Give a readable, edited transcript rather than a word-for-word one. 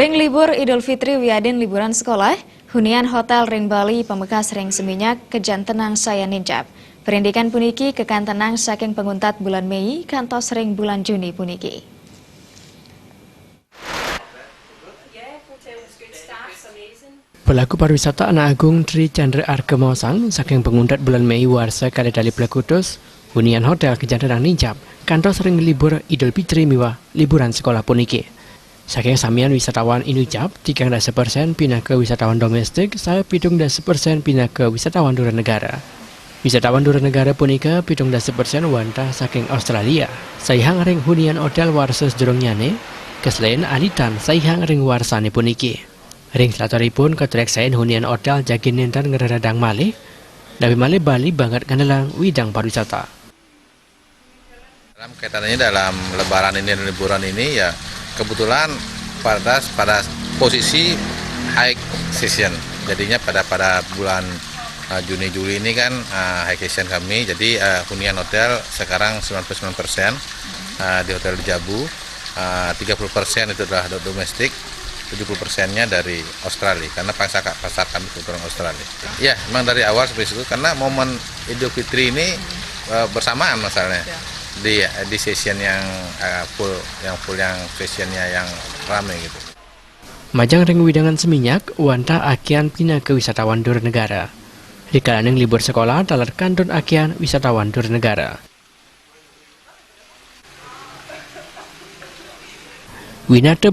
Ring libur Idul Fitri wiadin liburan sekolah, hunian Hotel Ring Bali Pemekas Ring Seminyak kejan tenang saya ninjap. Perindikan puniki kekan tenang saking penguntat bulan Mei kantos ring bulan Juni puniki. Pelaku pariwisata Anak Agung Tri Chandra Arkemosang saking penguntat bulan Mei warsa kali dali pelakutus hunian hotel kejan tenang ninjap kantos ring libur Idul Fitri miwa liburan sekolah puniki. Saking samian wisatawan Inucap, 30% pindah ke wisatawan domestik, saya 70% pindah ke wisatawan negara. Wisatawan negara punika 70% wanta saking Australia. Saihang ring hunian hotel warsa sedurungyane, keselain alitan saihang ring warsane puniki. Ring selatoripun ketrek sain hunian hotel jagin nentan ngeradang malih, dari malih Bali banget kandalang widang pariwisata. Dalam kaitannya dalam lebaran ini dan liburan ini ya kebetulan pada posisi high season, jadinya pada bulan Juni Juli ini kan high season kami, jadi hunian hotel sekarang 99% di Hotel Jabu, 30% itu adalah domestik, 70%-nya dari Australia karena pasar kami kebetulan Australia. Ya memang dari awal seperti itu karena momen Idul Fitri ini bersamaan masalahnya. Di session yang full yang sessionnya yang ramai gitu. Majang ring widangan Seminyak, wanta akian pindah ke wisatawan negara. Di kalangan libur sekolah, talar kantun akian wisatawan negara. Winata